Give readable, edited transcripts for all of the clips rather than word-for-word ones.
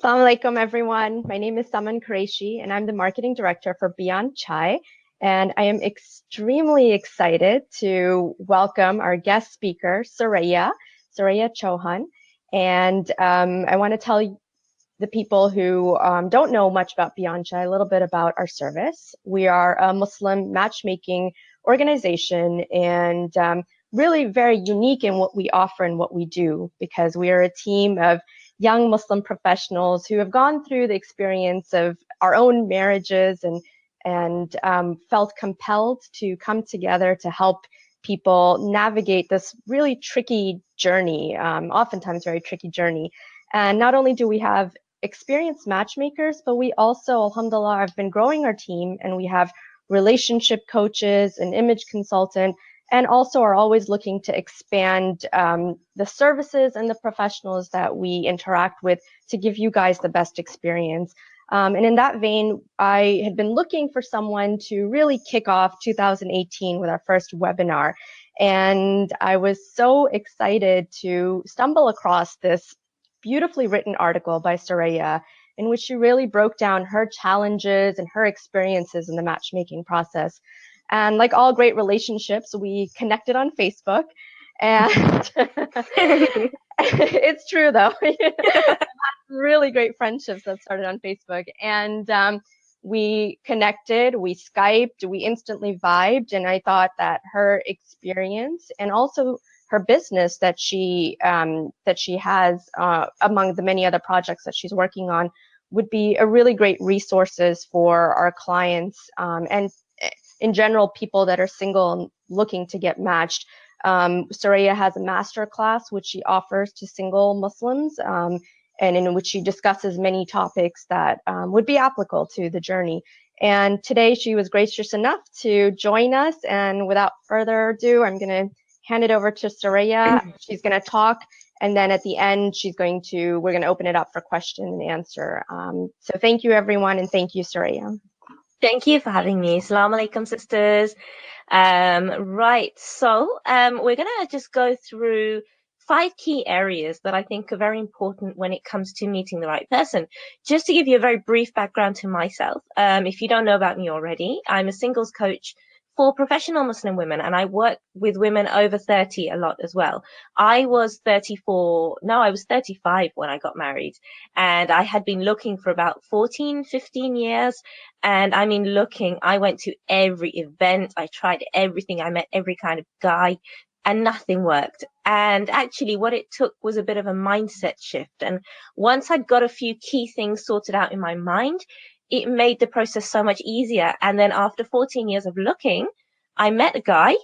Assalamu alaikum, everyone. My name is Saman Qureshi, and I'm the marketing director for BeyondChai. And I am extremely excited to welcome our guest speaker, Soraya Chohan. And I want to tell the people who don't know much about BeyondChai a little bit about our service. We are a Muslim matchmaking organization and really very unique in what we offer and what we do because we are a team of young Muslim professionals who have gone through the experience of our own marriages and felt compelled to come together to help people navigate this really tricky journey, oftentimes very tricky journey. And not only do we have experienced matchmakers, but we also, alhamdulillah, have been growing our team and we have relationship coaches, an image consultant, and also are always looking to expand the services and the professionals that we interact with to give you guys the best experience. And in that vein, I had been looking for someone to really kick off 2018 with our first webinar. And I was so excited to stumble across this beautifully written article by Soraya in which she really broke down her challenges and her experiences in the matchmaking process. And like all great relationships, we connected on Facebook. And it's true, though. Really great friendships that started on Facebook. And we connected, we Skyped, we instantly vibed. And I thought that her experience and also her business that she has among the many other projects that she's working on would be a really great resources for our clients and in general people that are single and looking to get matched. Soraya has a master class which she offers to single Muslims and in which she discusses many topics that would be applicable to the journey. And today she was gracious enough to join us. And without further ado, I'm going to hand it over to Soraya. She's going to talk, and then at the end, we're going to open it up for question and answer. So thank you, everyone, and thank you, Soraya. Thank you for having me. Assalamu alaikum, sisters. Right, so we're going to just go through 5 key areas that I think are very important when it comes to meeting the right person. Just to give you a very brief background to myself, if you don't know about me already, I'm a singles coach for professional Muslim women, and I work with women over 30 a lot as well. I was 35 when I got married, and I had been looking for about 14, 15 years. And I mean, I went to every event, I tried everything, I met every kind of guy, and nothing worked. And actually what it took was a bit of a mindset shift. And once I'd got a few key things sorted out in my mind, it made the process so much easier. And then after 14 years of looking, I met a guy,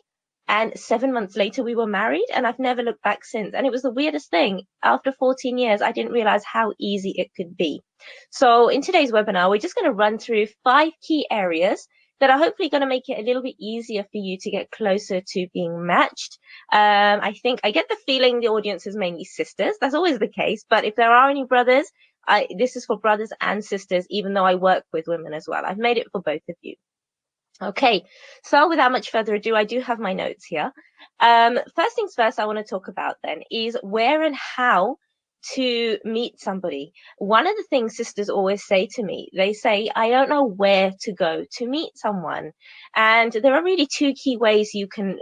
and 7 months later we were married, and I've never looked back since. And it was the weirdest thing. After 14 years, I didn't realize how easy it could be. So in today's webinar, we're just going to run through 5 key areas that are hopefully going to make it a little bit easier for you to get closer to being matched. I get the feeling the audience is mainly sisters. That's always the case. But if there are any brothers, this is for brothers and sisters, even though I work with women as well. I've made it for both of you. Okay, so without much further ado, I do have my notes here. First things first, I want to talk about then is where and how to meet somebody. One of the things sisters always say to me, they say, I don't know where to go to meet someone. And there are really 2 key ways you can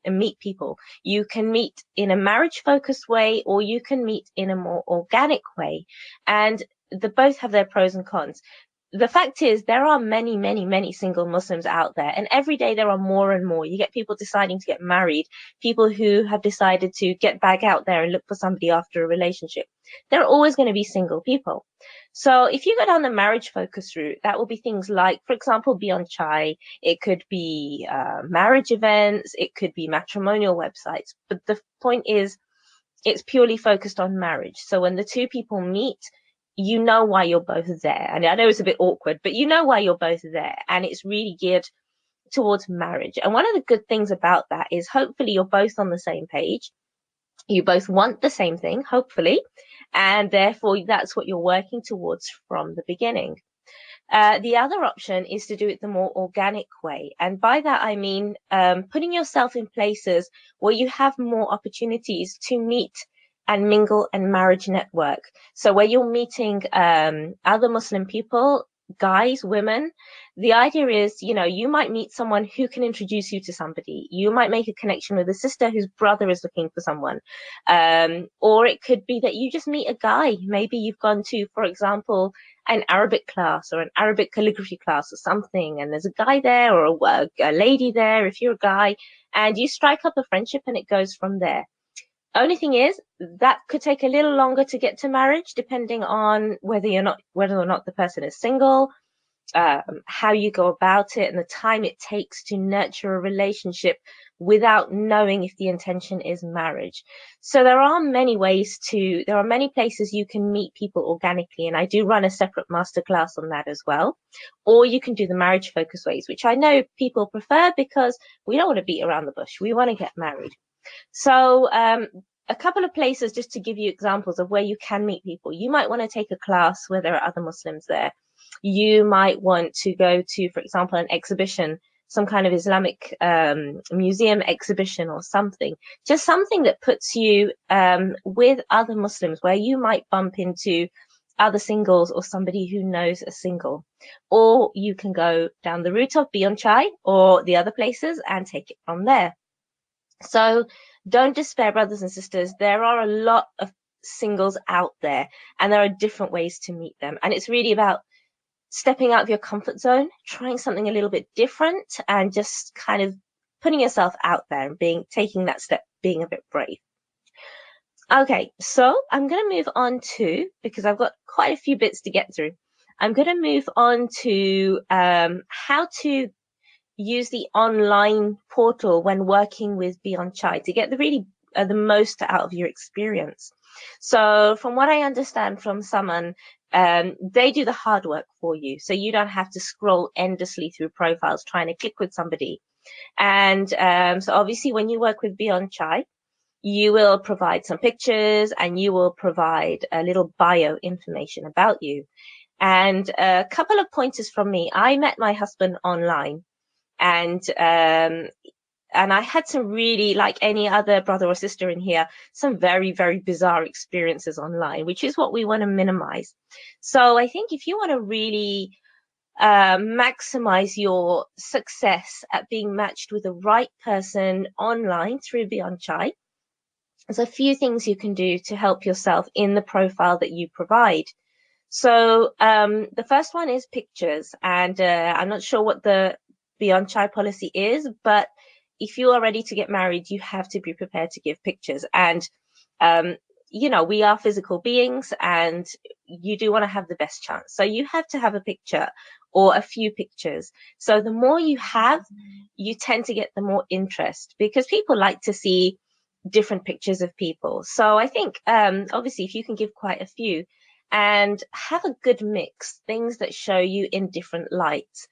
meet people. You can meet in a marriage-focused way, or you can meet in a more organic way. And both have their pros and cons. The fact is, there are many, many, many single Muslims out there, and every day there are more and more. You get people deciding to get married, people who have decided to get back out there and look for somebody after a relationship. There are always going to be single people. So if you go down the marriage focus route, that will be things like, for example, BeyondChai. It could be marriage events, it could be matrimonial websites. But the point is, it's purely focused on marriage. So when the 2 people meet, you know why you're both there. And I know it's a bit awkward, but you know why you're both there. And it's really geared towards marriage. And one of the good things about that is hopefully you're both on the same page. You both want the same thing, hopefully. And therefore, that's what you're working towards from the beginning. The other option is to do it the more organic way. And by that, I mean putting yourself in places where you have more opportunities to meet and mingle and marriage network. So where you're meeting other Muslim people, guys, women, the idea is, you might meet someone who can introduce you to somebody. You might make a connection with a sister whose brother is looking for someone. Or it could be that you just meet a guy. Maybe you've gone to, for example, an Arabic class or an Arabic calligraphy class or something, and there's a guy there or a lady there if you're a guy, and you strike up a friendship and it goes from there. Only thing is that could take a little longer to get to marriage, depending on whether or not the person is single, how you go about it, and the time it takes to nurture a relationship without knowing if the intention is marriage. So there are many places you can meet people organically, and I do run a separate masterclass on that as well. Or you can do the marriage focus ways, which I know people prefer because we don't want to beat around the bush. We want to get married. So a couple of places just to give you examples of where you can meet people. You might want to take a class where there are other Muslims there. You might want to go to, for example, an exhibition, some kind of Islamic museum exhibition or something. Just something that puts you with other Muslims where you might bump into other singles or somebody who knows a single. Or you can go down the route of BeyondChai or the other places and take it from there. So don't despair, brothers and sisters. There are a lot of singles out there, and there are different ways to meet them. And it's really about stepping out of your comfort zone, trying something a little bit different, and just kind of putting yourself out there and taking that step, being a bit brave. Okay, so I'm going to move on to, because I've got quite a few bits to get through, I'm going to move on to how to use the online portal when working with BeyondChai to get the most out of your experience. So from what I understand from someone, they do the hard work for you. So you don't have to scroll endlessly through profiles trying to click with somebody. And so obviously when you work with BeyondChai, you will provide some pictures and you will provide a little bio information about you. And a couple of pointers from me. I met my husband online. And I had some really, like any other brother or sister in here, some very, very bizarre experiences online, which is what we want to minimize. So I think if you want to really maximize your success at being matched with the right person online through BeyondChai, there's a few things you can do to help yourself in the profile that you provide. So the first one is pictures, and I'm not sure what the BeyondChai policy is, but if you are ready to get married, you have to be prepared to give pictures. And we are physical beings, and you do want to have the best chance. So you have to have a picture or a few pictures. So the more you have, you tend to get the more interest, because people like to see different pictures of people. So I think obviously if you can give quite a few and have a good mix, things that show you in different lights.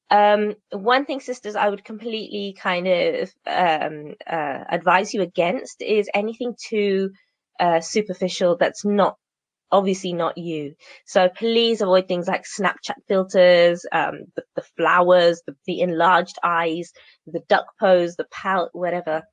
One thing, sisters, I would completely kind of advise you against is anything too superficial that's obviously not you. So please avoid things like Snapchat filters, the flowers, the enlarged eyes, the duck pose, the pout, whatever.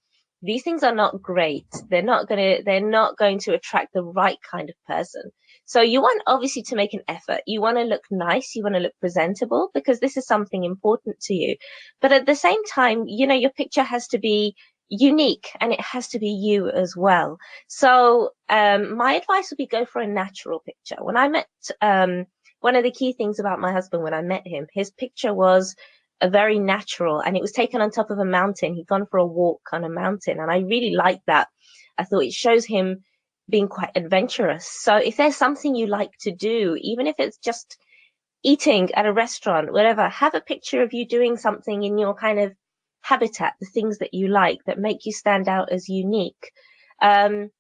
These things are not great. They're not going to attract the right kind of person. So you want obviously to make an effort. You want to look nice. You want to look presentable, because this is something important to you. But at the same time, your picture has to be unique and it has to be you as well. So my advice would be go for a natural picture. When I met, one of the key things about my husband when I met him, his picture was a very natural, and it was taken on top of a mountain. He'd gone for a walk on a mountain, and I really liked that. I thought it shows him being quite adventurous. So if there's something you like to do, even if it's just eating at a restaurant, whatever, have a picture of you doing something in your kind of habitat, the things that you like that make you stand out as unique. Have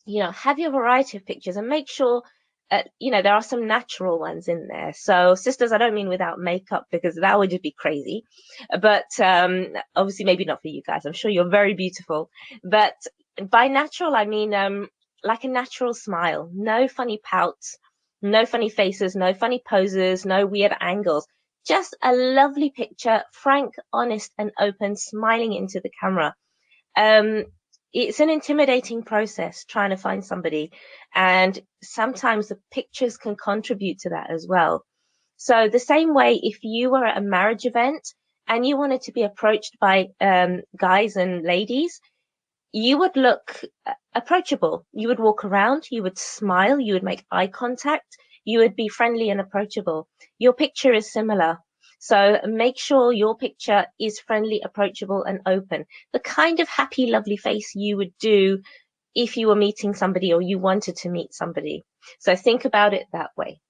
your variety of pictures, and make sure there are some natural ones in there. So sisters, I don't mean without makeup, because that would just be crazy. But obviously maybe not for you guys. I'm sure you're very beautiful. But by natural, I mean like a natural smile. No funny pouts, no funny faces, no funny poses, no weird angles. Just a lovely picture, frank, honest, and open, smiling into the camera. it's an intimidating process trying to find somebody. And sometimes the pictures can contribute to that as well. So the same way, if you were at a marriage event and you wanted to be approached by guys and ladies, you would look approachable. You would walk around, you would smile, you would make eye contact, you would be friendly and approachable. Your picture is similar. So make sure your picture is friendly, approachable, and open. The kind of happy, lovely face you would do if you were meeting somebody or you wanted to meet somebody. So think about it that way.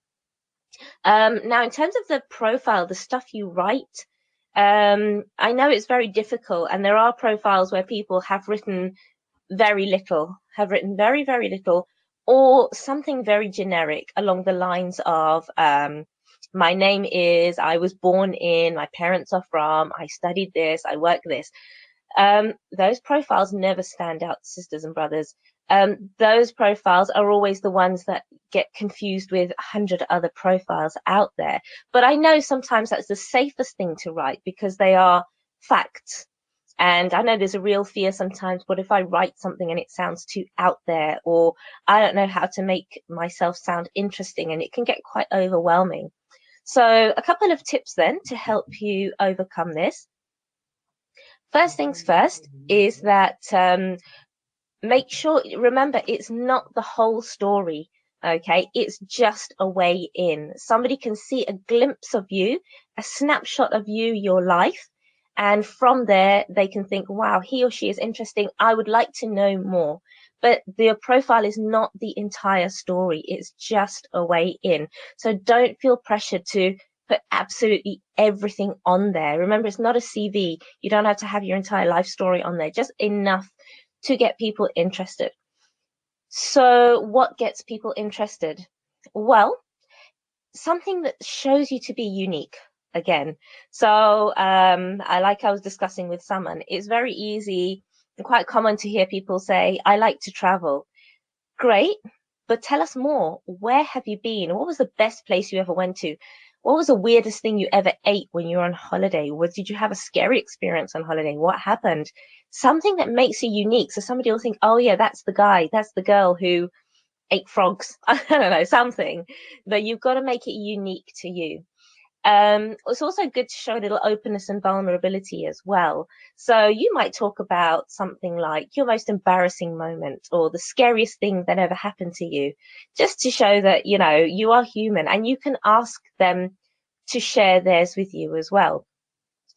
Now, in terms of the profile, the stuff you write, I know it's very difficult, and there are profiles where people have written very little, have written very, very little, or something very generic along the lines of, my name is, I was born in, my parents are from, I studied this, I work this. Those profiles never stand out, sisters and brothers. Those profiles are always the ones that get confused with 100 other profiles out there. But I know sometimes that's the safest thing to write because they are facts. And I know there's a real fear sometimes, what if I write something and it sounds too out there, or I don't know how to make myself sound interesting, and it can get quite overwhelming. So a couple of tips then to help you overcome this. First things first is that make sure, remember, it's not the whole story. Okay, it's just a way in. Somebody can see a glimpse of you, a snapshot of you, your life, and from there they can think, wow, he or she is interesting, I would like to know more. But their profile is not the entire story, it's just a way in. So don't feel pressured to put absolutely everything on there. Remember, it's not a CV. You don't have to have your entire life story on there, just enough to get people interested. So what gets people interested? Well, something that shows you to be unique again. So I was discussing with someone, it's very easy and quite common to hear people say, I like to travel. Great, but tell us more. Where have you been? What was the best place you ever went to? What was the weirdest thing you ever ate when you were on holiday? Did you have a scary experience on holiday? What happened? Something that makes you unique. So somebody will think, oh yeah, that's the guy, that's the girl who ate frogs. I don't know, something. But you've got to make it unique to you. It's also good to show a little openness and vulnerability as well. So you might talk about something like your most embarrassing moment or the scariest thing that ever happened to you, just to show that, you know, you are human, and you can ask them to share theirs with you as well,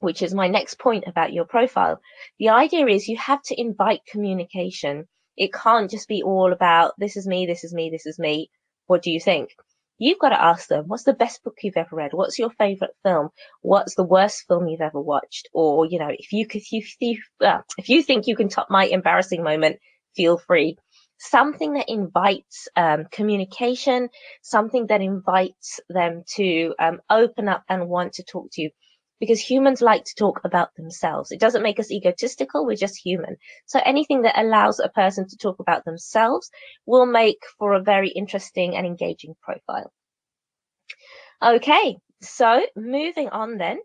which is my next point about your profile. The idea is you have to invite communication. It can't just be all about, this is me, this is me, this is me. What do you think? You've got to ask them, what's the best book you've ever read? What's your favorite film? What's the worst film you've ever watched? Or, you know, if you think you can top my embarrassing moment, feel free. Something that invites communication, something that invites them to open up and want to talk to you, because humans like to talk about themselves. It doesn't make us egotistical, we're just human. So anything that allows a person to talk about themselves will make for a very interesting and engaging profile. Okay, so moving on then,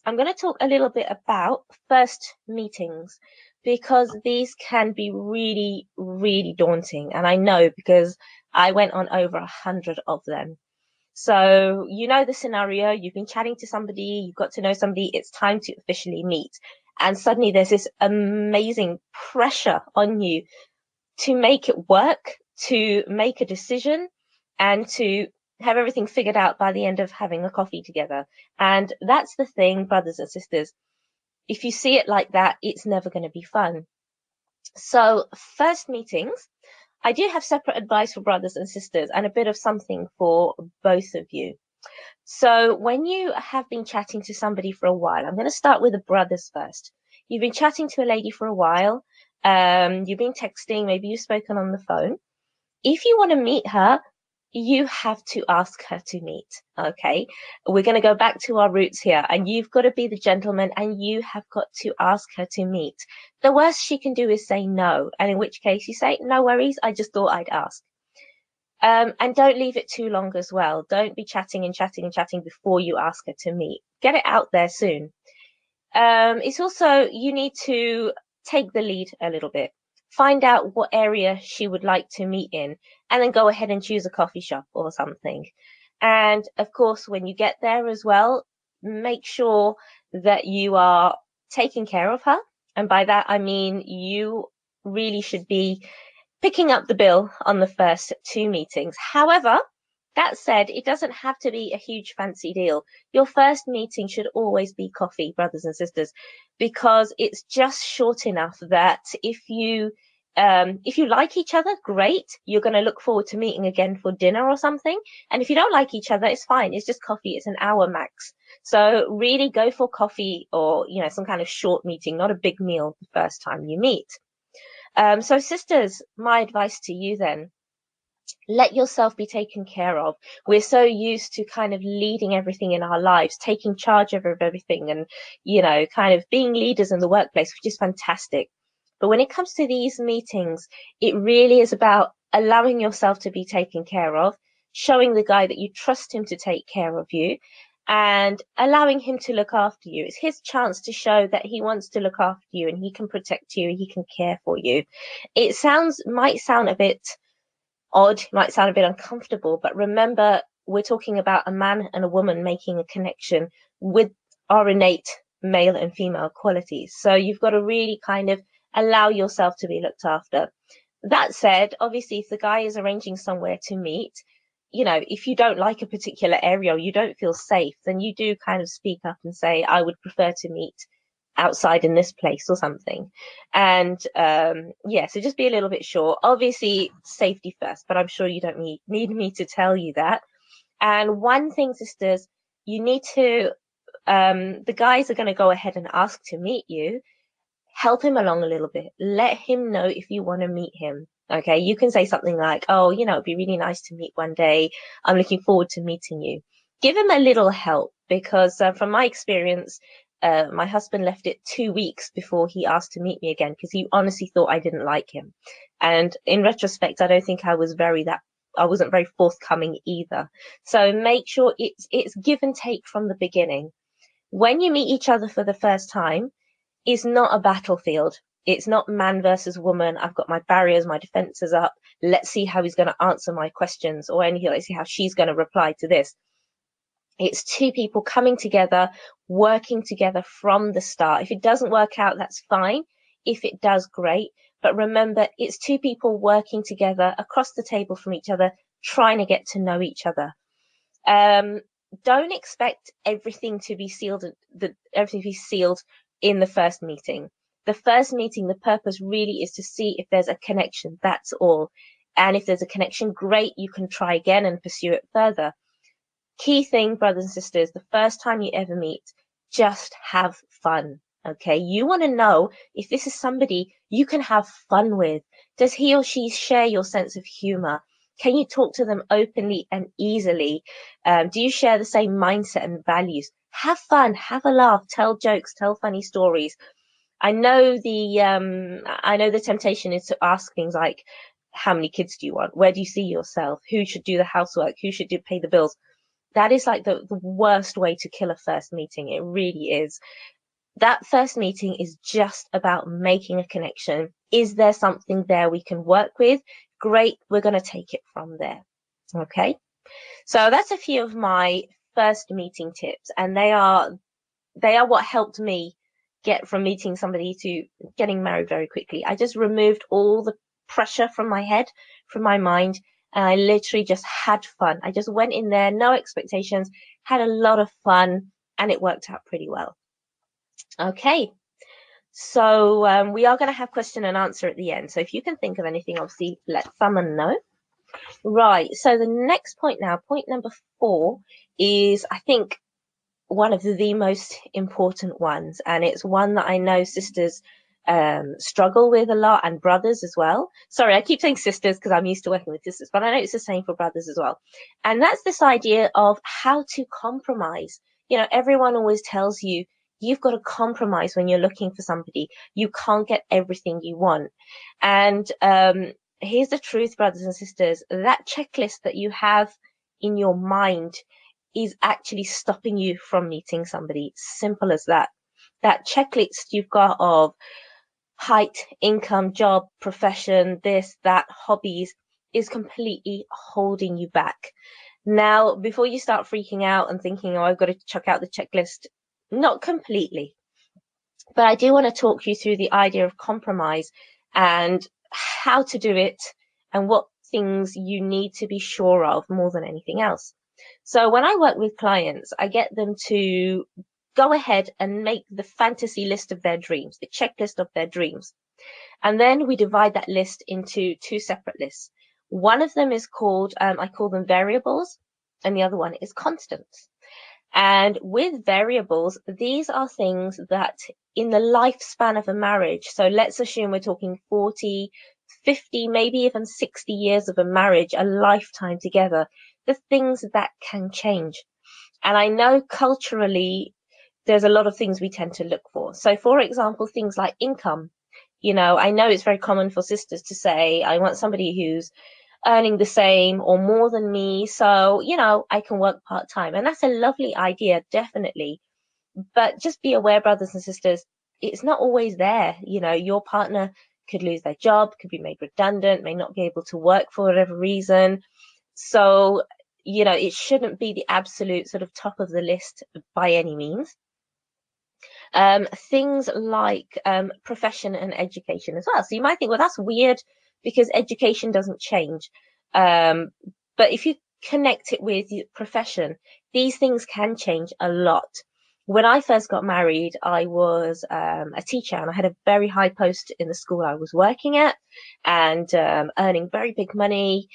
I'm going to talk a little bit about first meetings, because these can be really, really daunting. And I know because I went on over 100 of them. So you know the scenario, you've been chatting to somebody, you've got to know somebody, it's time to officially meet. And suddenly there's this amazing pressure on you to make it work, to make a decision, and to have everything figured out by the end of having a coffee together. And that's the thing, brothers and sisters. If you see it like that, it's never going to be fun. So first meetings, I do have separate advice for brothers and sisters and a bit of something for both of you. So when you have been chatting to somebody for a while, I'm going to start with the brothers first. You've been chatting to a lady for a while. You've been texting, maybe you've spoken on the phone. If you want to meet her, you have to ask her to meet. Okay, we're going to go back to our roots here, and you've got to be the gentleman, and you have got to ask her to meet. The worst she can do is say no, and in which case you say, no worries, I just thought I'd ask. And don't leave it too long as well. Don't be chatting and chatting and chatting before you ask her to meet. Get it out there soon. It's also, you need to take the lead a little bit. find out what area she would like to meet in, and then go ahead and choose a coffee shop or something. And of course, when you get there as well, make sure that you are taking care of her. And by that, I mean you really should be picking up the bill on the first two meetings. However, that said, it doesn't have to be a huge fancy deal. Your first meeting should always be coffee, brothers and sisters, because it's just short enough that if you like each other, great. You're going to look forward to meeting again for dinner or something. And if you don't like each other, it's fine. It's just coffee. It's an hour max. So really go for coffee or, some kind of short meeting, not a big meal the first time you meet. So sisters, my advice to you then, let yourself be taken care of. We're so used to kind of leading everything in our lives, taking charge of everything and, kind of being leaders in the workplace, which is fantastic. But when it comes to these meetings, it really is about allowing yourself to be taken care of, showing the guy that you trust him to take care of you, and allowing him to look after you. It's his chance to show that he wants to look after you and he can protect you, he can care for you. It might sound a bit odd, might sound a bit uncomfortable, but remember, we're talking about a man and a woman making a connection with our innate male and female qualities. So you've got to really kind of allow yourself to be looked after. That said, obviously, if the guy is arranging somewhere to meet, if you don't like a particular area or you don't feel safe, then you do kind of speak up and say, I would prefer to meet outside in this place or something. And so just be a little bit sure. Obviously, safety first, but I'm sure you don't need me to tell you that. And one thing, sisters, you need to, the guys are going to go ahead and ask to meet you. Help him along a little bit. Let him know if you want to meet him. Okay, you can say something like, oh, it'd be really nice to meet one day. I'm looking forward to meeting you. Give him a little help because from my experience, my husband left it 2 weeks before he asked to meet me again because he honestly thought I didn't like him. And in retrospect, I don't think I wasn't very forthcoming either. So make sure it's give and take from the beginning. When you meet each other for the first time, it's not a battlefield. It's not man versus woman. I've got my barriers, my defenses up. Let's see how he's going to answer my questions or anything. Let's see how she's going to reply to this. It's two people coming together, working together from the start. If it doesn't work out, that's fine. If it does, great. But remember, it's two people working together across the table from each other, trying to get to know each other. Don't expect everything to be sealed in the first meeting. The first meeting, the purpose really is to see if there's a connection. That's all. And if there's a connection, great, you can try again and pursue it further. Key thing, brothers and sisters, the first time you ever meet, just have fun. Okay, you want to know if this is somebody you can have fun with. Does he or she share your sense of humor? Can you talk to them openly and easily? Do you share the same mindset and values? Have fun, have a laugh, tell jokes, tell funny stories. I know the temptation is to ask things like, how many kids do you want? Where do you see yourself? Who should do the housework? Who should pay the bills? That is like the worst way to kill a first meeting. It really is. That first meeting is just about making a connection. Is there something there we can work with? Great, we're going to take it from there. Okay, so that's a few of my first meeting tips, and they are what helped me get from meeting somebody to getting married very quickly. I just removed all the pressure from my head, from my mind, and I literally just had fun. I just went in there, no expectations, had a lot of fun, and it worked out pretty well. Okay, so we are going to have question and answer at the end. So if you can think of anything, obviously let someone know. Right, so the next point now, point number 4, is I think one of the most important ones, and it's one that I know sisters struggle with a lot, and brothers as well. Sorry, I keep saying sisters because I'm used to working with sisters, but I know it's the same for brothers as well. And that's this idea of how to compromise. Everyone always tells you you've got to compromise when you're looking for somebody. You can't get everything you want. And here's the truth, brothers and sisters, that checklist that you have in your mind is actually stopping you from meeting somebody. Simple as that. That checklist you've got of height, income, job, profession, this, that, hobbies is completely holding you back. Now, before you start freaking out and thinking, oh, I've got to check out the checklist, not completely. But I do want to talk you through the idea of compromise and how to do it and what things you need to be sure of more than anything else. So when I work with clients, I get them to go ahead and make the fantasy list of their dreams, the checklist of their dreams. And then we divide that list into two separate lists. One of them is called, I call them variables, and the other one is constants. And with variables, these are things that in the lifespan of a marriage, so let's assume we're talking 40, 50, maybe even 60 years of a marriage, a lifetime together, the things that can change. And I know culturally, there's a lot of things we tend to look for. So, for example, things like income. I know it's very common for sisters to say, I want somebody who's earning the same or more than me. So, I can work part time. And that's a lovely idea, definitely. But just be aware, brothers and sisters, it's not always there. Your partner could lose their job, could be made redundant, may not be able to work for whatever reason. So, it shouldn't be the absolute sort of top of the list by any means. Things like profession and education as well. So you might think, well, that's weird because education doesn't change. But if you connect it with profession, these things can change a lot. When I first got married, I was a teacher and I had a very high post in the school I was working at and earning very big money.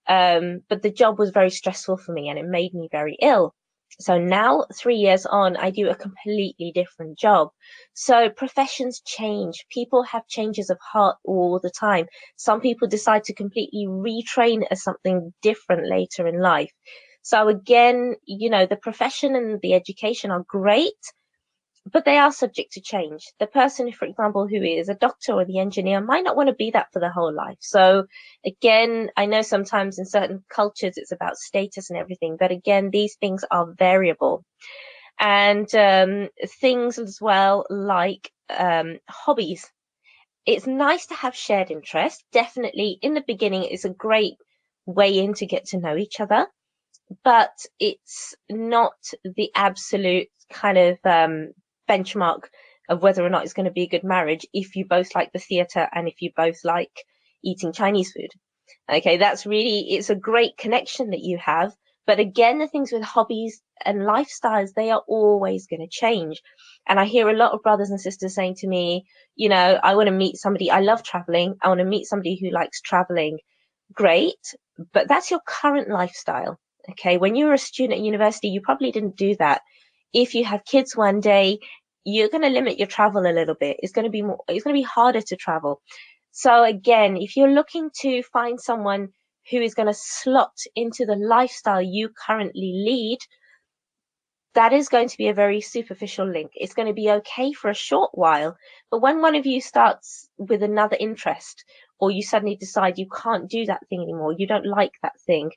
But the job was very stressful for me and it made me very ill. So now, 3 years on, I do a completely different job. So professions change. People have changes of heart all the time. Some people decide to completely retrain as something different later in life. So again, the profession and the education are great, but they are subject to change. The person, for example, who is a doctor or the engineer might not want to be that for their whole life. So again, I know sometimes in certain cultures it's about status and everything, but again, these things are variable. And things as well like hobbies. It's nice to have shared interests. Definitely in the beginning, it's a great way in to get to know each other, but it's not the absolute kind of benchmark of whether or not it's going to be a good marriage if you both like the theatre and if you both like eating Chinese food. Okay, it's a great connection that you have. But again, the things with hobbies and lifestyles, they are always going to change. And I hear a lot of brothers and sisters saying to me, I want to meet somebody. I love traveling. I want to meet somebody who likes traveling. Great. But that's your current lifestyle. Okay. When you were a student at university, you probably didn't do that. If you have kids one day, you're going to limit your travel a little bit. It's going to be harder to travel. So again, if you're looking to find someone who is going to slot into the lifestyle you currently lead, that is going to be a very superficial link. It's going to be okay for a short while, but when one of you starts with another interest, or you suddenly decide you can't do that thing anymore, you don't like that thing,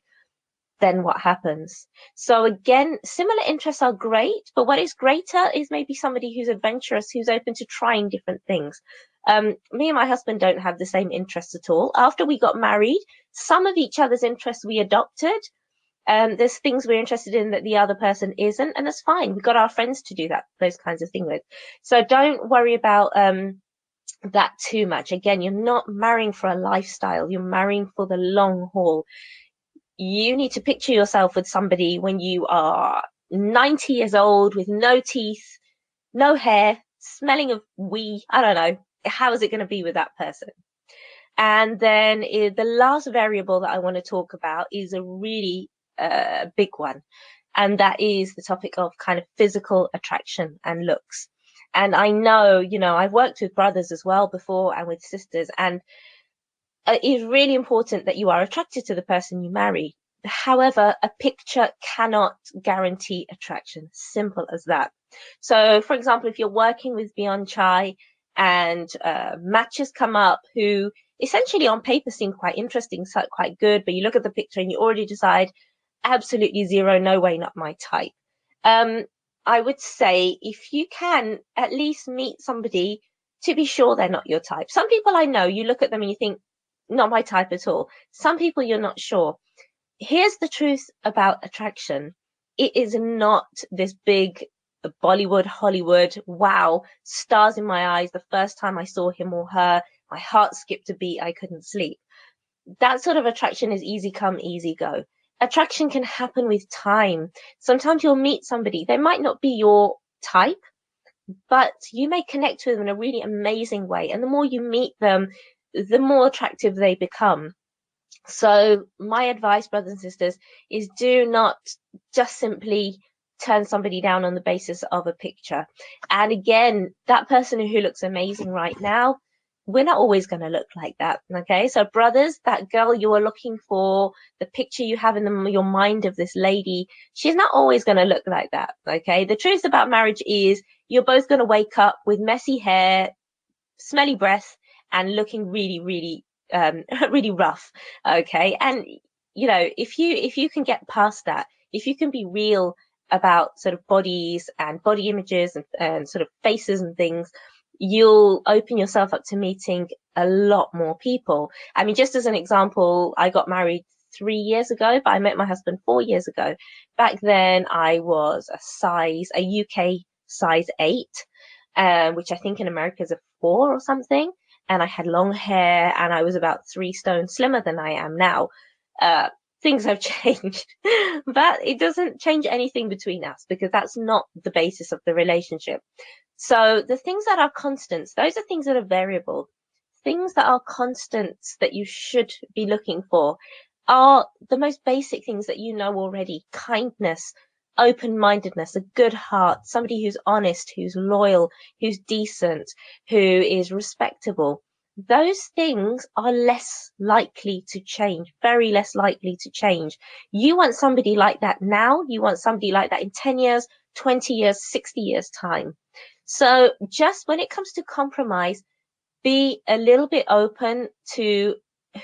then what happens? So again, similar interests are great, but what is greater is maybe somebody who's adventurous, who's open to trying different things. Me and my husband don't have the same interests at all. After we got married, some of each other's interests we adopted. There's things we're interested in that the other person isn't, and that's fine. We've got our friends to do those kinds of things with. So don't worry about that too much. Again, you're not marrying for a lifestyle. You're marrying for the long haul. You need to picture yourself with somebody when you are 90 years old with no teeth, no hair, smelling of wee. I don't know. How is it going to be with that person? And then the last variable that I want to talk about is a really big one. And that is the topic of kind of physical attraction and looks. And I know, I've worked with brothers as well before and with sisters, and it is really important that you are attracted to the person you marry. However, a picture cannot guarantee attraction. Simple as that. So, for example, if you're working with BeyondChai and matches come up who essentially on paper seem quite interesting, quite good, but you look at the picture and you already decide absolutely zero, no way, not my type. I would say if you can at least meet somebody to be sure they're not your type. Some people I know, you look at them and you think, not my type at all. Some people you're not sure. Here's the truth about attraction. It is not this big Bollywood, Hollywood, wow, stars in my eyes. The first time I saw him or her, my heart skipped a beat. I couldn't sleep. That sort of attraction is easy come, easy go. Attraction can happen with time. Sometimes you'll meet somebody, they might not be your type, but you may connect with them in a really amazing way. And the more you meet them, the more attractive they become. So my advice, brothers and sisters, is do not just simply turn somebody down on the basis of a picture. And again, that person who looks amazing right now, we're not always going to look like that. Okay. So brothers, that girl you are looking for, the picture you have in your mind of this lady, she's not always going to look like that. Okay. The truth about marriage is you're both going to wake up with messy hair, smelly breath, and looking really, really, really rough. Okay. And, if you can get past that, if you can be real about sort of bodies and body images and sort of faces and things, you'll open yourself up to meeting a lot more people. I mean, just as an example, I got married 3 years ago, but I met my husband 4 years ago. Back then I was a UK size 8, which I think in America is a 4 or something. And I had long hair and I was about 3 stone slimmer than I am now. Things have changed, but it doesn't change anything between us because that's not the basis of the relationship. So the things that are constants, those are things that are variable. Things that are constants that you should be looking for are the most basic things that you know already. Kindness, open-mindedness, a good heart, somebody who's honest, who's loyal, who's decent, who is respectable. Those things are less likely to change, very less likely to change. You want somebody like that now. You want somebody like that in 10 years, 20 years, 60 years time. So just when it comes to compromise, be a little bit open to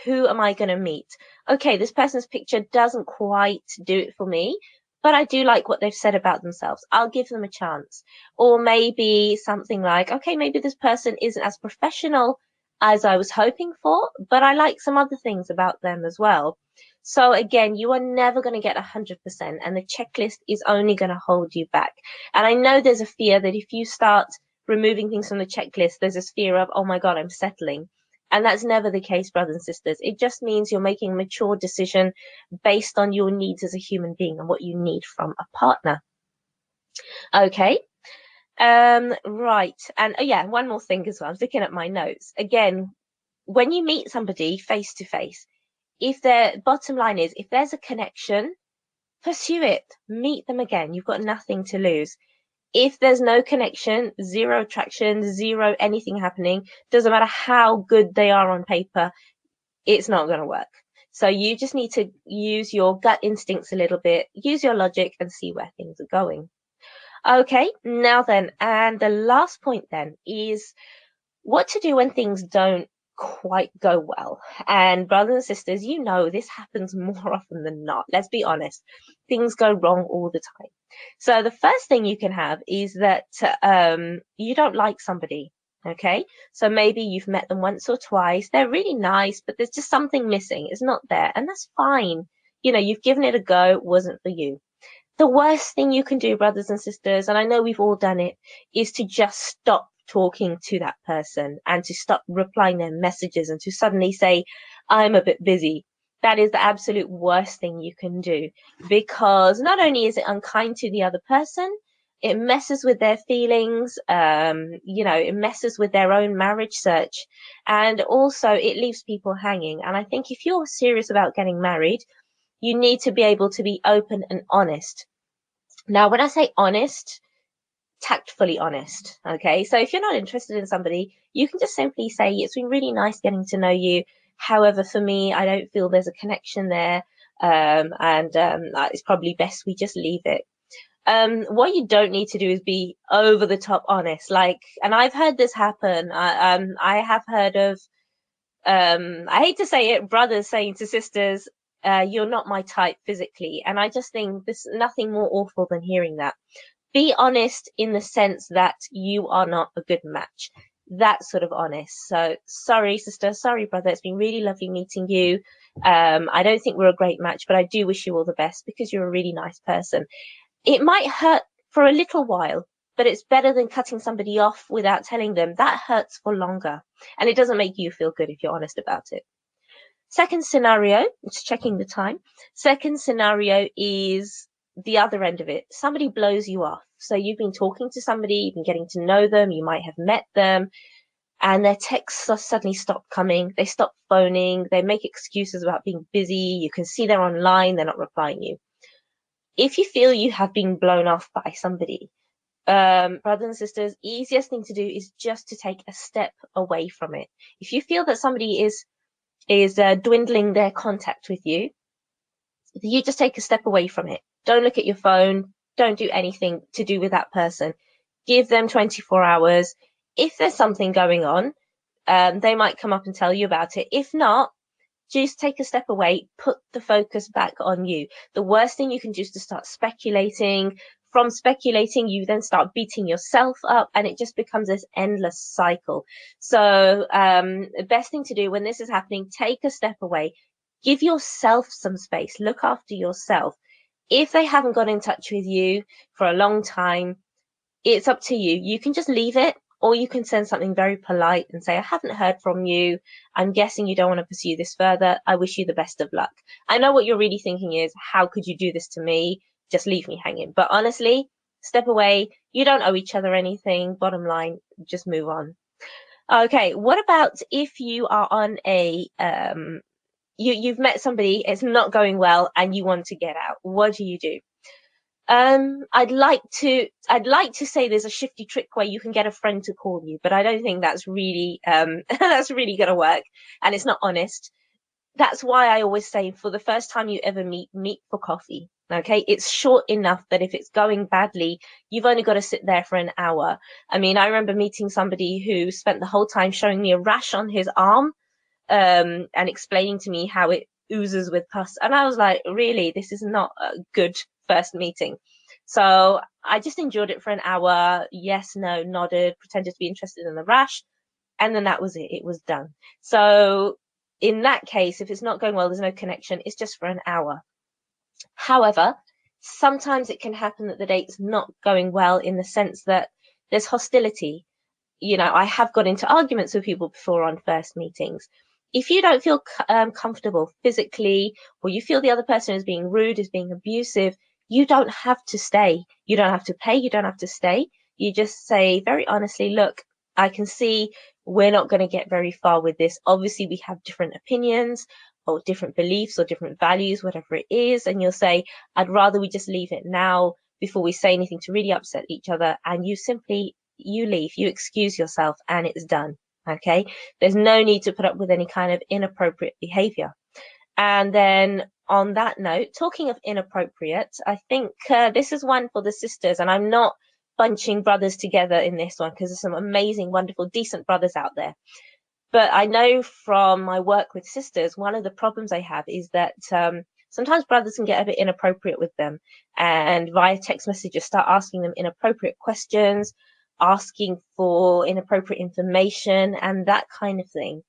who am I going to meet? Okay, this person's picture doesn't quite do it for me, but I do like what they've said about themselves. I'll give them a chance. Or maybe something like, okay, maybe this person isn't as professional as I was hoping for, but I like some other things about them as well. So again, you are never going to get 100%, and the checklist is only going to hold you back. And I know there's a fear that if you start removing things from the checklist, there's this fear of, oh my God, I'm settling. And that's never the case, brothers and sisters. It just means you're making a mature decision based on your needs as a human being and what you need from a partner. Okay. Right. And yeah, one more thing as well. I was looking at my notes. Again, when you meet somebody face to face, if their bottom line is, if there's a connection, pursue it, meet them again. You've got nothing to lose. If there's no connection, zero attraction, zero anything happening, doesn't matter how good they are on paper, it's not going to work. So you just need to use your gut instincts a little bit, use your logic and see where things are going. Okay, now then, and the last point then is what to do when things don't quite go well. And brothers and sisters, you know this happens more often than not. Let's be honest. Things go wrong all the time. So the first thing you can have is that you don't like somebody. Okay. So maybe you've met them once or twice. They're really nice, but there's just something missing. It's not there. And that's fine. You've given it a go. It wasn't for you. The worst thing you can do, brothers and sisters, and I know we've all done it, is to just stop talking to that person and to stop replying their messages and to suddenly say, I'm a bit busy. That is the absolute worst thing you can do, because not only is it unkind to the other person, it messes with their feelings, it messes with their own marriage search, and also it leaves people hanging. And I think if you're serious about getting married, you need to be able to be open and honest. Now, when I say honest, tactfully honest. Okay. So if you're not interested in somebody, you can just simply say, it's been really nice getting to know you. However, for me, I don't feel there's a connection there. And it's probably best we just leave it. What you don't need to do is be over the top honest. And I've heard this happen. I have heard of, I hate to say it, brothers saying to sisters, you're not my type physically. And I just think there's nothing more awful than hearing that. Be honest in the sense that you are not a good match. that sort of honest. So sorry, sister, sorry, brother. It's been really lovely meeting you. I don't think we're a great match, but I do wish you all the best because you're a really nice person. It might hurt for a little while, but it's better than cutting somebody off without telling them. That hurts for longer, and it doesn't make you feel good if you're honest about it. Second scenario, just checking the time. Second scenario is the other end of it. Somebody blows you off. So you've been talking to somebody, you've been getting to know them, you might have met them, and their texts suddenly stop coming. They stop phoning. They make excuses about being busy. You can see they're online. They're not replying you. If you feel you have been blown off by somebody, brothers and sisters, easiest thing to do is just to take a step away from it. If you feel that somebody is dwindling their contact with you, you just take a step away from it. Don't look at your phone. Don't do anything to do with that person. Give them 24 hours. If there's something going on, they might come up and tell you about it. If not, just take a step away, put the focus back on you. The worst thing you can do is to start speculating. From speculating, you then start beating yourself up, and it just becomes this endless cycle. So the best thing to do when this is happening, take a step away, give yourself some space, look after yourself. If they haven't got in touch with you for a long time, it's up to you. You can just leave it, or you can send something very polite and say, I haven't heard from you. I'm guessing you don't want to pursue this further. I wish you the best of luck. I know what you're really thinking is, how could you do this to me? Just leave me hanging. But honestly, step away. You don't owe each other anything. Bottom line, just move on. Okay, what about if you are on a you've met somebody, it's not going well, and you want to get out? What do you do? I'd like to say there's a shifty trick where you can get a friend to call you, but I don't think that's really that's really gonna work, and it's not honest. That's why I always say, for the first time you ever meet for coffee. Okay, it's short enough that if it's going badly, you've only got to sit there for an hour. I mean, I remember meeting somebody who spent the whole time showing me a rash on his arm, and explaining to me how it oozes with pus. And I was like, really, this is not a good first meeting. So I just endured it for an hour. Yes, no, nodded, pretended to be interested in the rash. And then that was it. It was done. So in that case, if it's not going well, there's no connection. It's just for an hour. However, sometimes it can happen that the date's not going well in the sense that there's hostility. You know, I have got into arguments with people before on first meetings. If you don't feel comfortable physically, or you feel the other person is being rude, is being abusive, you don't have to stay. You don't have to pay. You don't have to stay. You just say very honestly, look, I can see we're not going to get very far with this. Obviously, we have different opinions or different beliefs or different values, whatever it is. And you'll say, I'd rather we just leave it now before we say anything to really upset each other. And you leave, you excuse yourself, and it's done. Okay, there's no need to put up with any kind of inappropriate behavior. And then on that note, talking of inappropriate, I think this is one for the sisters, and I'm not bunching brothers together in this one because there's some amazing, wonderful, decent brothers out there. But I know from my work with sisters, one of the problems I have is that sometimes brothers can get a bit inappropriate with them, and via text messages start asking them inappropriate questions, asking for inappropriate information, and that kind of thing.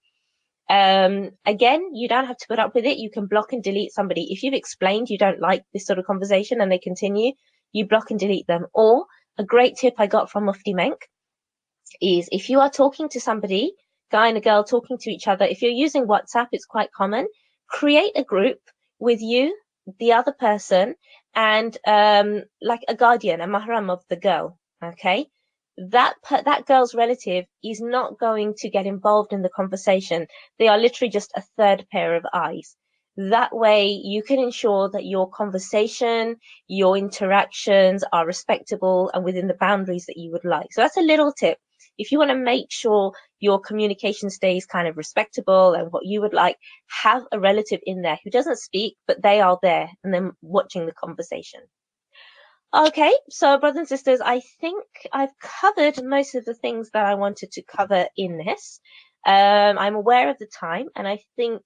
Again, you don't have to put up with it. You can block and delete somebody. If you've explained you don't like this sort of conversation and they continue, you block and delete them. Or a great tip I got from Mufti Menk is, if you are talking to somebody, guy and a girl talking to each other, if you're using WhatsApp, it's quite common, create a group with you, the other person, and like a guardian, a mahram of the girl. Okay, that girl's relative is not going to get involved in the conversation. They are literally just a third pair of eyes. That way you can ensure that your conversation, your interactions are respectable and within the boundaries that you would like. So that's a little tip. If you want to make sure your communication stays kind of respectable and what you would like, have a relative in there who doesn't speak, but they are there and then watching the conversation. Okay, so brothers and sisters, I think I've covered most of the things that I wanted to cover in this. I'm aware of the time, and I think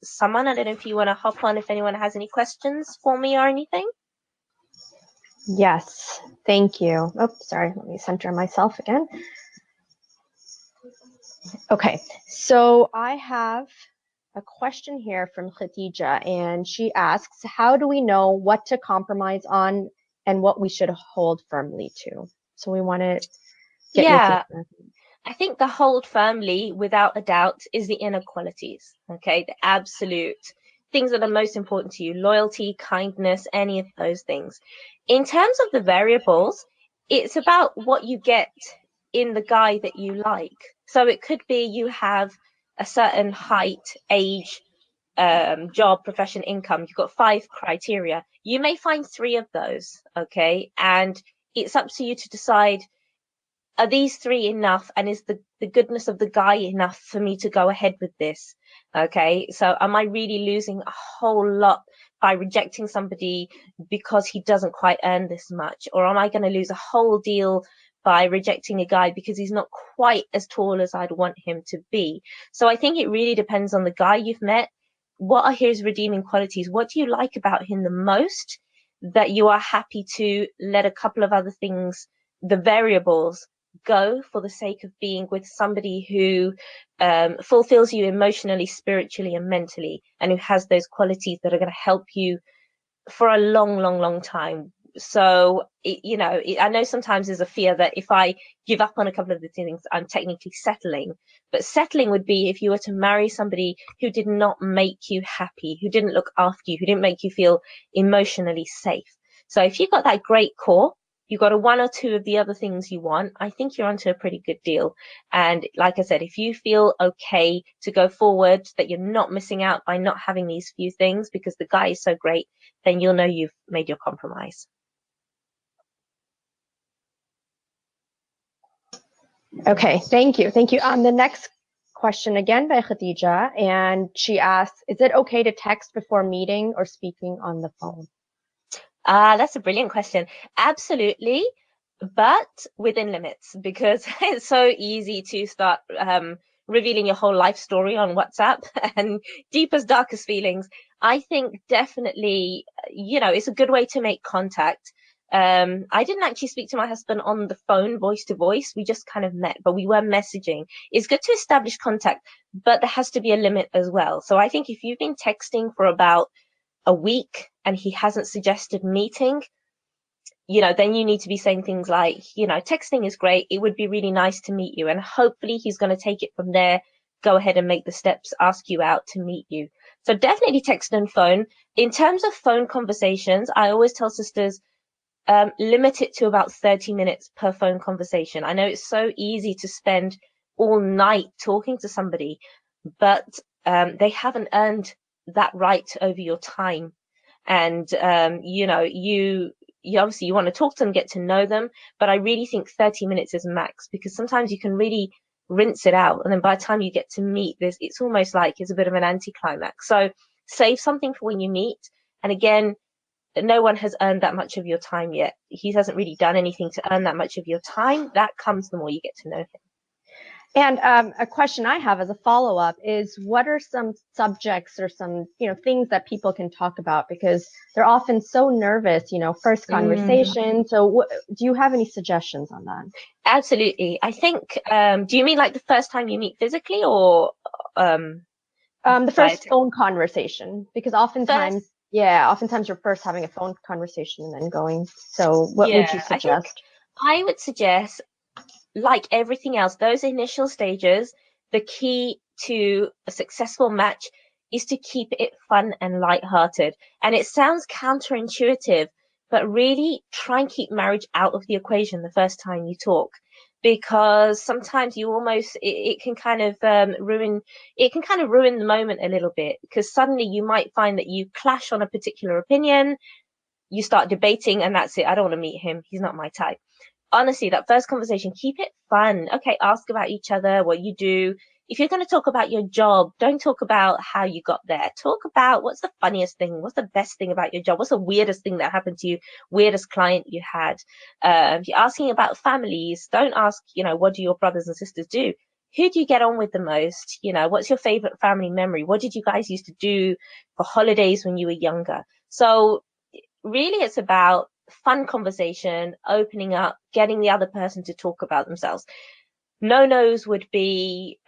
someone, I don't know if you want to hop on if anyone has any questions for me or anything. Yes, thank you. Oh, sorry, let me center myself again. Okay, so I have a question here from Khadija, and she asks, how do we know what to compromise on and what we should hold firmly to? So we want to get your take Yeah, on I think the hold firmly, without a doubt, is the inner qualities. Okay, the absolute things that are most important to you: loyalty, kindness, any of those things. In terms of the variables, it's about what you get in the guy that you like. So it could be you have a certain height, age, job, profession, income. You've got 5 criteria. You may find 3 of those. Okay, and it's up to you to decide, are these 3 enough, and is the goodness of the guy enough for me to go ahead with this? Okay, so am I really losing a whole lot by rejecting somebody because he doesn't quite earn this much, or am I going to lose a whole deal by rejecting a guy because he's not quite as tall as I'd want him to be? So I think it really depends on the guy you've met. What are his redeeming qualities? What do you like about him the most, that you are happy to let a couple of other things, the variables, go for the sake of being with somebody who fulfills you emotionally, spiritually, and mentally, and who has those qualities that are going to help you for a long, long, long time. So, I know sometimes there's a fear that if I give up on a couple of the things, I'm technically settling. But settling would be if you were to marry somebody who did not make you happy, who didn't look after you, who didn't make you feel emotionally safe. So if you've got that great core, you've got a 1 or 2 of the other things you want, I think you're onto a pretty good deal. And like I said, if you feel okay to go forward, that you're not missing out by not having these few things because the guy is so great, then you'll know you've made your compromise. Okay, thank you. Thank you. The next question again by Khadija, and she asks, is it okay to text before meeting or speaking on the phone? That's a brilliant question. Absolutely, but within limits, because it's so easy to start revealing your whole life story on WhatsApp and deepest, darkest feelings. I think definitely, it's a good way to make contact. I didn't actually speak to my husband on the phone, voice to voice. We just kind of met, but we were messaging. It's good to establish contact, but there has to be a limit as well. So I think if you've been texting for about a week and he hasn't suggested meeting, then you need to be saying things like, texting is great. It would be really nice to meet you. And hopefully he's going to take it from there, go ahead and make the steps, ask you out to meet you. So definitely text and phone. In terms of phone conversations, I always tell sisters, limit it to about 30 minutes per phone conversation. I know it's so easy to spend all night talking to somebody, but they haven't earned that right over your time. And you obviously you want to talk to them, get to know them, but I really think 30 minutes is max, because sometimes you can really rinse it out, and then by the time you get to meet this, it's almost like it's a bit of an anticlimax. So save something for when you meet. And again, no one has earned that much of your time yet. He hasn't really done anything to earn that much of your time. That comes the more you get to know him. And a question I have as a follow-up is, what are some subjects or some, things that people can talk about, because they're often so nervous, first conversation. So do you have any suggestions on that? Absolutely. I think, do you mean like the first time you meet physically, or The via first text? phone conversation, because First, oftentimes you're first having a phone conversation and then going. So what would you yeah, I think suggest? I would suggest, like everything else, those initial stages, the key to a successful match is to keep it fun and light-hearted. And it sounds counterintuitive, but really try and keep marriage out of the equation the first time you talk, because sometimes it can kind of ruin the moment a little bit, because suddenly you might find that you clash on a particular opinion, you start debating, and that's it. I don't want to meet him. He's not my type. Honestly, that first conversation, keep it fun. Okay, ask about each other, what you do. If you're going to talk about your job, don't talk about how you got there. Talk about what's the funniest thing, what's the best thing about your job, what's the weirdest thing that happened to you, weirdest client you had. If you're asking about families, don't ask, what do your brothers and sisters do? Who do you get on with the most? What's your favorite family memory? What did you guys used to do for holidays when you were younger? So really, it's about fun conversation, opening up, getting the other person to talk about themselves. No-nos would be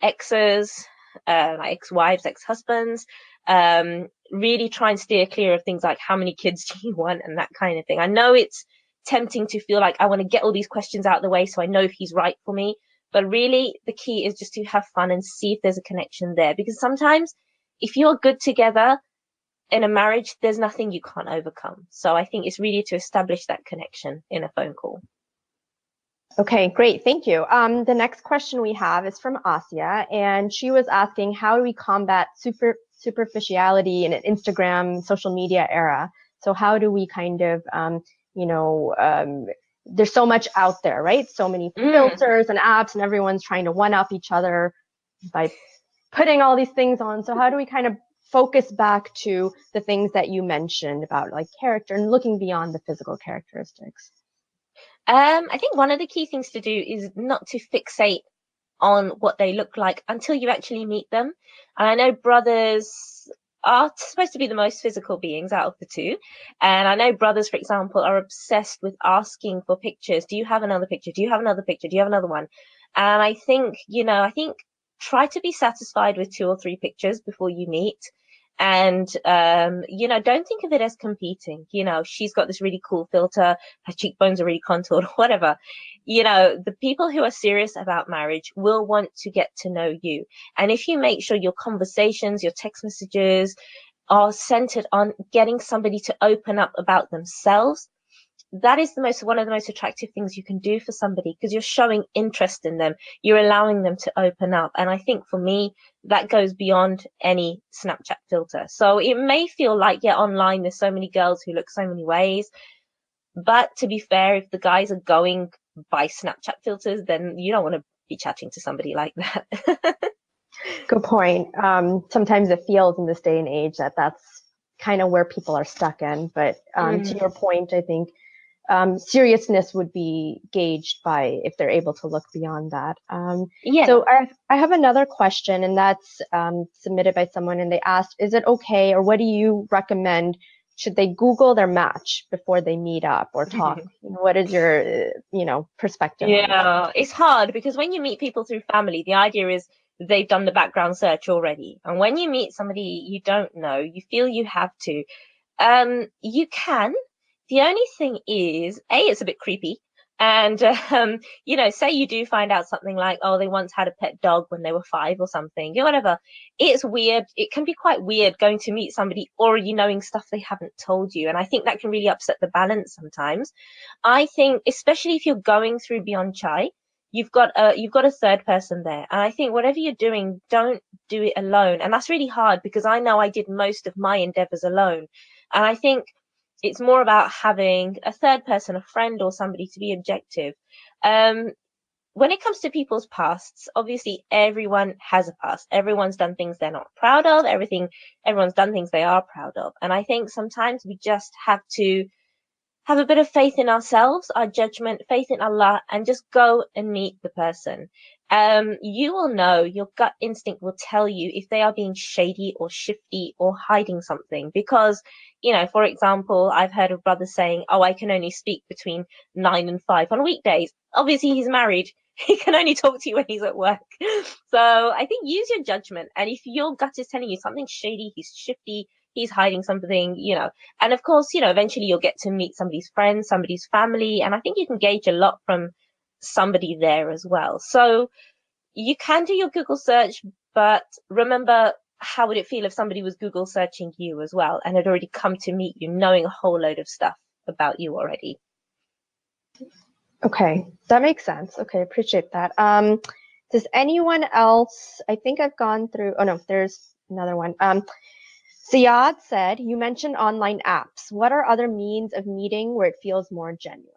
exes, like ex-wives, ex-husbands. Really try and steer clear of things like how many kids do you want and that kind of thing. I know it's tempting to feel like I want to get all these questions out of the way so I know if he's right for me. But really, the key is just to have fun and see if there's a connection there. Because sometimes if you're good together in a marriage, there's nothing you can't overcome. So I think it's really to establish that connection in a phone call. Okay, great. Thank you. The next question we have is from Asia, and she was asking, how do we combat superficiality in an Instagram social media era? So how do we kind of, there's so much out there, right? So many filters and apps, and everyone's trying to one up each other by putting all these things on. So how do we kind of focus back to the things that you mentioned about like character and looking beyond the physical characteristics? I think one of the key things to do is not to fixate on what they look like until you actually meet them. And I know brothers are supposed to be the most physical beings out of the two. And I know brothers, for example, are obsessed with asking for pictures. Do you have another picture? Do you have another picture? Do you have another one? And I think, I think try to be satisfied with 2 or 3 pictures before you meet. And, don't think of it as competing. She's got this really cool filter, her cheekbones are really contoured, whatever. The people who are serious about marriage will want to get to know you. And if you make sure your conversations, your text messages are centered on getting somebody to open up about themselves, that is one of the most attractive things you can do for somebody, because you're showing interest in them. You're allowing them to open up. And I think for me, that goes beyond any Snapchat filter. So it may feel like, yeah, online, there's so many girls who look so many ways. But to be fair, if the guys are going by Snapchat filters, then you don't want to be chatting to somebody like that. Good point. Sometimes it feels in this day and age that that's kind of where people are stuck in. But to your point, I think seriousness would be gauged by if they're able to look beyond that. Yeah. So I have another question, and that's submitted by someone, and they asked, is it okay, or what do you recommend? Should they Google their match before they meet up or talk? What is your, perspective on that? Yeah, it's hard because when you meet people through family, the idea is they've done the background search already. And when you meet somebody you don't know, you feel you have to. You can. The only thing is, A, it's a bit creepy. And, say you do find out something like, oh, they once had a pet dog when they were 5 or something, whatever. It's weird. It can be quite weird going to meet somebody already knowing stuff they haven't told you. And I think that can really upset the balance sometimes. I think, especially if you're going through BeyondChai, you've got a third person there. And I think whatever you're doing, don't do it alone. And that's really hard because I know I did most of my endeavors alone. And I think it's more about having a third person, a friend or somebody to be objective. When it comes to people's pasts, obviously everyone has a past. Everyone's done things they're not proud of. Everyone's done things they are proud of. And I think sometimes we just have to have a bit of faith in ourselves, our judgment, faith in Allah, and just go and meet the person. You will know, your gut instinct will tell you if they are being shady or shifty or hiding something. Because, for example, I've heard of brothers saying, oh, I can only speak between 9 and 5 on weekdays. Obviously, he's married. He can only talk to you when he's at work. So I think use your judgment. And if your gut is telling you something's shady, he's shifty, he's hiding something, and of course, eventually you'll get to meet somebody's friends, somebody's family. And I think you can gauge a lot from somebody there as well. So you can do your Google search, but remember, how would it feel if somebody was Google searching you as well and had already come to meet you knowing a whole load of stuff about you already? Okay, that makes sense. Okay, appreciate that. Does anyone else, I think I've gone through, oh no, there's another one. Ziad said, you mentioned online apps. What are other means of meeting where it feels more genuine?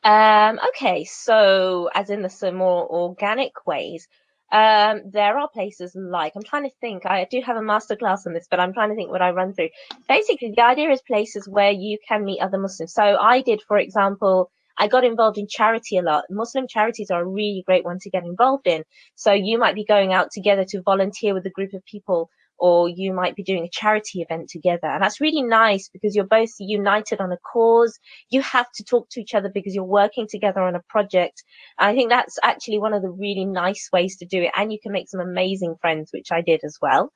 Okay, so as in the more organic ways, there are places like, I'm trying to think, I do have a masterclass on this, but I'm trying to think what I run through. Basically, the idea is places where you can meet other Muslims. So I did, for example, I got involved in charity a lot. Muslim charities are a really great one to get involved in. So you might be going out together to volunteer with a group of people, or you might be doing a charity event together. And that's really nice because you're both united on a cause. You have to talk to each other because you're working together on a project. And I think that's actually one of the really nice ways to do it. And you can make some amazing friends, which I did as well.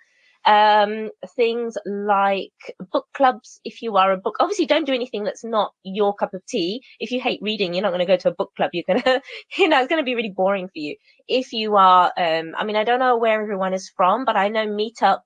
Things like book clubs. If you are a book, obviously don't do anything that's not your cup of tea. If you hate reading, you're not going to go to a book club. You're going to, it's going to be really boring for you. If you are, I mean, I don't know where everyone is from, but I know Meetup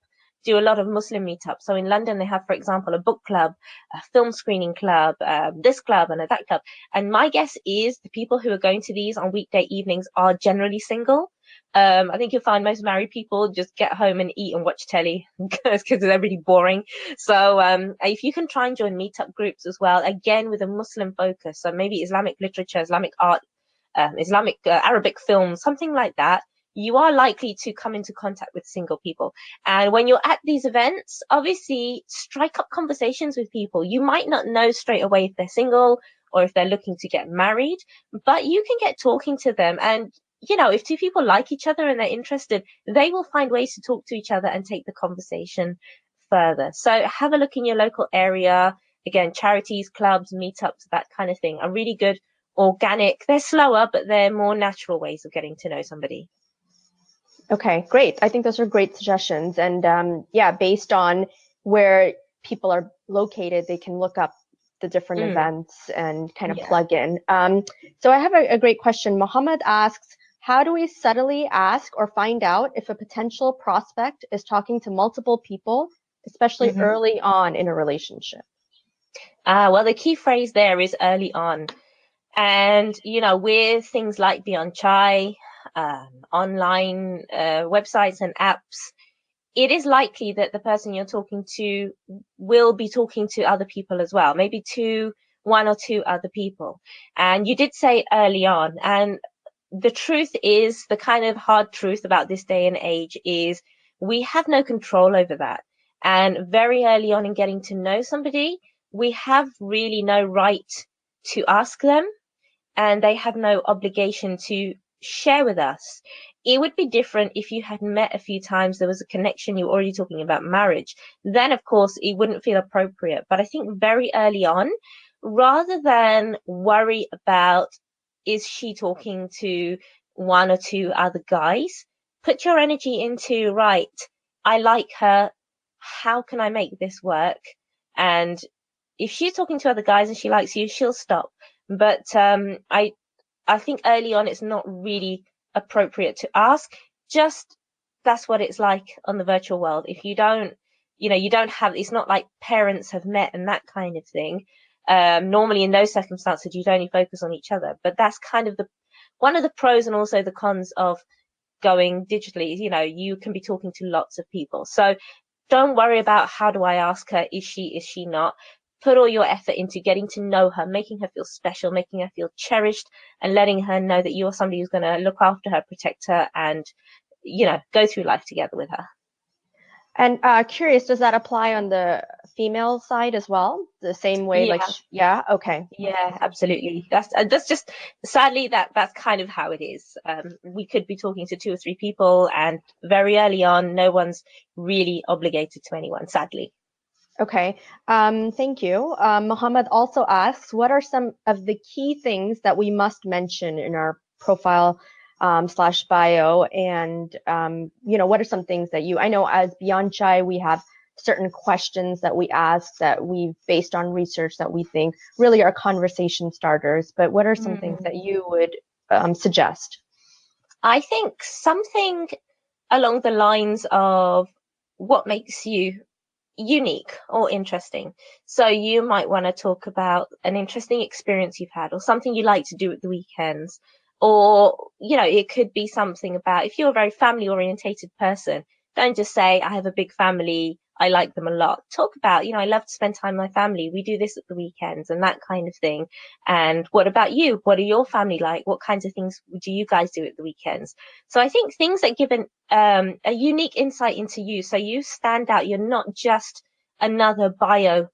do a lot of Muslim meetups. So in London, they have, for example, a book club, a film screening club, this club and that club. And my guess is the people who are going to these on weekday evenings are generally single. I think you'll find most married people just get home and eat and watch telly because they're really boring. So if you can try and join meetup groups as well, again with a Muslim focus, so maybe Islamic literature, Islamic art, Islamic Arabic films, something like that, you are likely to come into contact with single people. And when you're at these events, obviously strike up conversations with people. You might not know straight away if they're single or if they're looking to get married, but you can get talking to them. And you know, if two people like each other and they're interested, they will find ways to talk to each other and take the conversation further. So have a look in your local area. Again, charities, clubs, meetups, that kind of thing are really good, organic. They're slower, but they're more natural ways of getting to know somebody. Okay, great. I think those are great suggestions. And yeah, based on where people are located, they can look up the different events and kind of plug in. So I have a great question. Mohammed asks, how do we subtly ask or find out if a potential prospect is talking to multiple people, especially early on in a relationship? Well, the key phrase there is early on. And, you know, with things like BeyondChai, online websites and apps, it is likely that the person you're talking to will be talking to other people as well, maybe one or two other people. And you did say early on, and the truth is, the kind of hard truth about this day and age is we have no control over that. And very early on in getting to know somebody, we have really no right to ask them, and they have no obligation to share with us. It would be different if you had met a few times, there was a connection, you were already talking about marriage. Then, of course, it wouldn't feel appropriate. But I think very early on, rather than worry about, is she talking to one or two other guys, put your energy into, right, I like her. How can I make this work? And if she's talking to other guys and she likes you, she'll stop. But I think early on it's not really appropriate to ask. Just that's what it's like on the virtual world. If you don't, you know, you don't have, it's not like parents have met and that kind of thing. Normally in those circumstances, you'd only focus on each other. But that's kind of one of the pros and also the cons of going digitally. You know, you can be talking to lots of people. So don't worry about how do I ask her? Is she not? Put all your effort into getting to know her, making her feel special, making her feel cherished, and letting her know that you're somebody who's going to look after her, protect her, and, you know, go through life together with her. And curious, does that apply on the female side as well? The same way, Yeah. like, yeah, okay. Yeah, absolutely. That's just sadly that's kind of how it is. We could be talking to two or three people, and very early on, no one's really obligated to anyone, sadly. Okay, thank you. Mohammed also asks, what are some of the key things that we must mention in our profile slash bio? And, you know, what are some things that I know as BeyondChai, we have certain questions that we ask that we've based on research that we think really are conversation starters. But what are some things that you would suggest? I think something along the lines of what makes you unique or interesting. So you might want to talk about an interesting experience you've had or something you like to do at the weekends. Or, you know, it could be something about, if you're a very family orientated person, don't just say, I have a big family, I like them a lot. Talk about, you know, I love to spend time with my family. We do this at the weekends and that kind of thing. And what about you? What are your family like? What kinds of things do you guys do at the weekends? So I think things that give a unique insight into you. So you stand out. You're not just another bio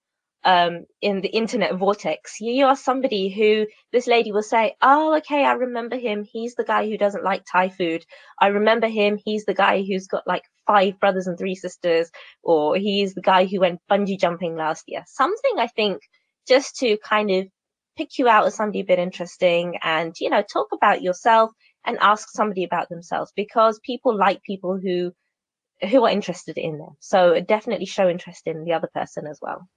in the internet vortex. You are somebody who this lady will say, oh, okay, I remember him. He's the guy who doesn't like Thai food. I remember him. He's the guy who's got like 5 brothers and 3 sisters, or he's the guy who went bungee jumping last year. Something, I think, just to kind of pick you out as somebody a bit interesting, and, you know, talk about yourself and ask somebody about themselves, because people like people who are interested in them. So definitely show interest in the other person as well.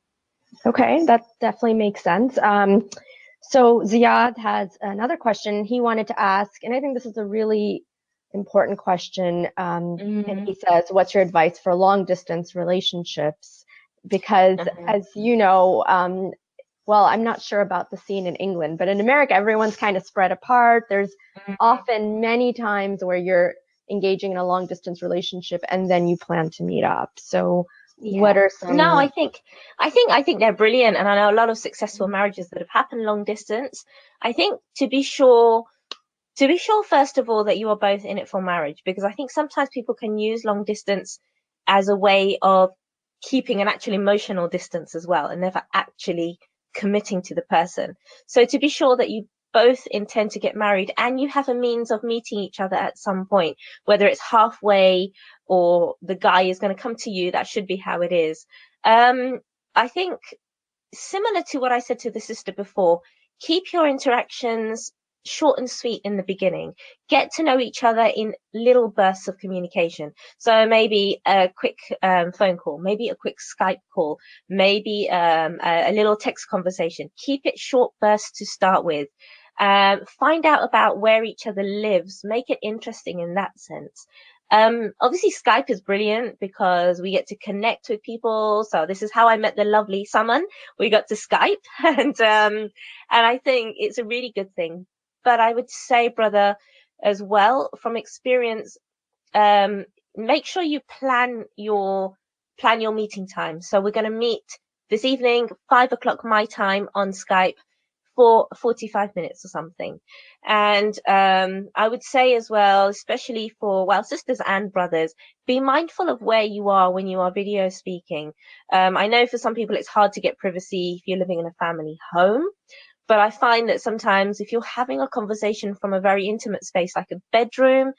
Okay, that definitely makes sense. So Ziad has another question he wanted to ask, and I think this is a really important question. And he says, "What's your advice for long distance relationships?" Because, as you know, well, I'm not sure about the scene in England, but in America, everyone's kind of spread apart. There's often many times where you're engaging in a long distance relationship and then you plan to meet up. So what are some... No, I think they're brilliant, and I know a lot of successful marriages that have happened long distance. I think to be sure, first of all, that you are both in it for marriage, because I think sometimes people can use long distance as a way of keeping an actual emotional distance as well, and never actually committing to the person. So to be sure that you both intend to get married and you have a means of meeting each other at some point, whether it's halfway or the guy is going to come to you, that should be how it is. I think, similar to what I said to the sister before, keep your interactions short and sweet in the beginning. Get to know each other in little bursts of communication. So maybe a quick phone call, maybe a quick Skype call, maybe a little text conversation. Keep it short bursts to start with. Find out about where each other lives. Make it interesting in that sense. Obviously Skype is brilliant because we get to connect with people. So this is how I met the lovely Saman. We got to Skype, and I think it's a really good thing. But I would say, brother, as well, from experience, make sure you plan your meeting time. So we're going to meet this evening, 5 o'clock my time, on Skype for 45 minutes or something. And I would say as well, especially for, well, sisters and brothers, be mindful of where you are when you are video speaking. I know for some people it's hard to get privacy if you're living in a family home, but I find that sometimes if you're having a conversation from a very intimate space like a bedroom,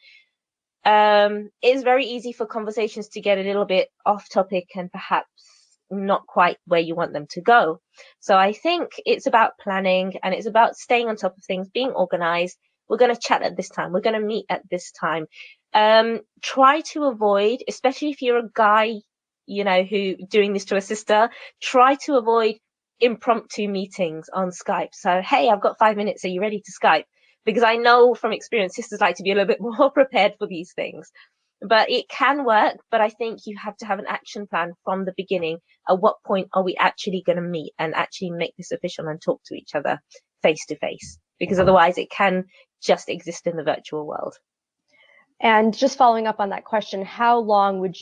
it's very easy for conversations to get a little bit off topic and perhaps not quite where you want them to go. So I think it's about planning, and it's about staying on top of things, being organized. We're going to chat at this time. We're going to meet at this time. Try to avoid, especially if you're a guy, you know, who doing this to a sister, try to avoid impromptu meetings on Skype. So, hey, I've got 5 minutes. Are you ready to Skype? Because I know from experience, sisters like to be a little bit more prepared for these things. But it can work. But I think you have to have an action plan from the beginning. At what point are we actually going to meet and actually make this official and talk to each other face to face? Because otherwise it can just exist in the virtual world. And just following up on that question, how long would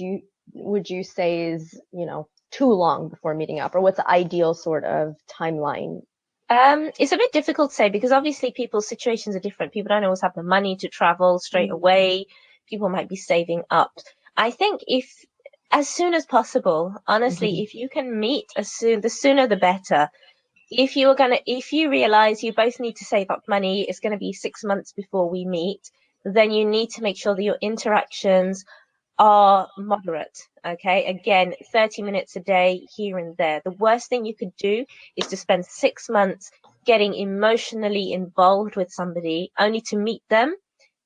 you say is, you know, too long before meeting up, or what's the ideal sort of timeline? It's a bit difficult to say, because obviously people's situations are different. People don't always have the money to travel straight away. People might be saving up. I think as soon as possible, honestly, if you can meet the sooner the better. If you realize you both need to save up money, it's going to be 6 months before we meet, then you need to make sure that your interactions are moderate. Okay. Again, 30 minutes a day here and there. The worst thing you could do is to spend 6 months getting emotionally involved with somebody only to meet them,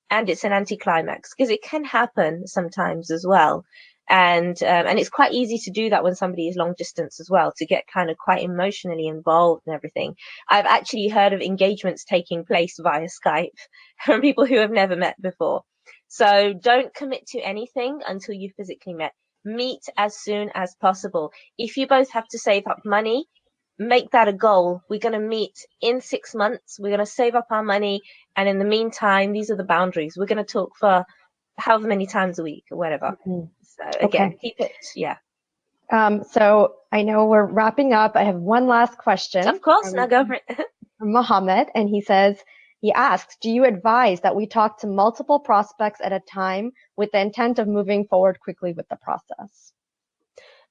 and it's an anticlimax, because it can happen sometimes as well. And it's quite easy to do that when somebody is long distance as well, to get kind of quite emotionally involved and everything. I've actually heard of engagements taking place via Skype from people who have never met before. So don't commit to anything until you physically met. Meet as soon as possible. If you both have to save up money, make that a goal. We're going to meet in 6 months. We're going to save up our money. And in the meantime, these are the boundaries. We're going to talk for however many times a week or whatever. So again, keep it. Yeah. So I know we're wrapping up. I have one last question. Of course. Now go for it. From Mohammed. And he asks, do you advise that we talk to multiple prospects at a time with the intent of moving forward quickly with the process?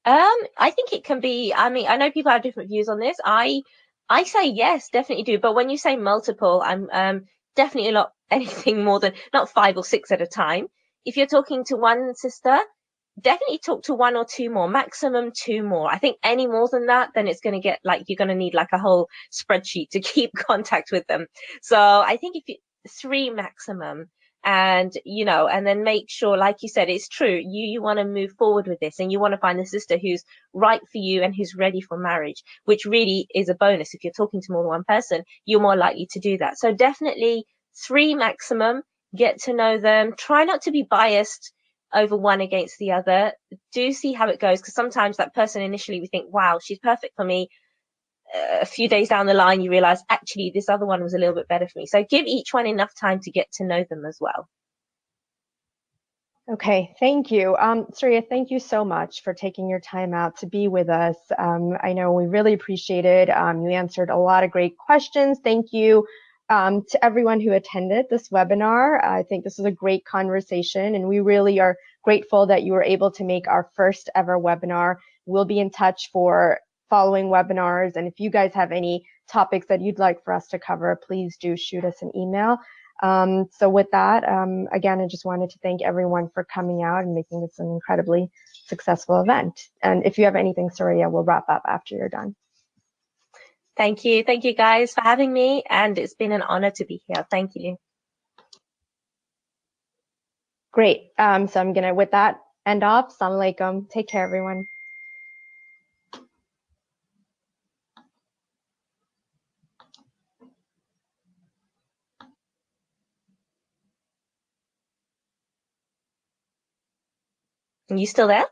I think it can be, I mean, I know people have different views on this. I say yes, definitely do. But when you say multiple, I'm definitely not anything more than, not 5 or 6 at a time. If you're talking to one sister, definitely talk to one or two more, maximum two more. I think any more than that, then it's going to get like you're going to need like a whole spreadsheet to keep contact with them. So I think if you three maximum, and and then make sure, like you said, it's true. You want to move forward with this, and you want to find the sister who's right for you and who's ready for marriage, which really is a bonus. If you're talking to more than one person, you're more likely to do that. So definitely three maximum. Get to know them. Try not to be biased over one against the other. Do see how it goes, because sometimes that person initially we think, wow, she's perfect for me. A few days down the line, you realize actually this other one was a little bit better for me. So give each one enough time to get to know them as well. Okay, thank you. Soraya, thank you so much for taking your time out to be with us. I know we really appreciate it. You answered a lot of great questions. Thank you to everyone who attended this webinar. I think this was a great conversation, and we really are grateful that you were able to make our first ever webinar. We'll be in touch for following webinars, and if you guys have any topics that you'd like for us to cover, please do shoot us an email. So with that, again, I just wanted to thank everyone for coming out and making this an incredibly successful event. And if you have anything, Soraya, we'll wrap up after you're done. Thank you. Thank you guys for having me. And it's been an honor to be here. Thank you. Great. So I'm going to, with that, end off. Assalamu alaikum. Take care, everyone. Are you still there?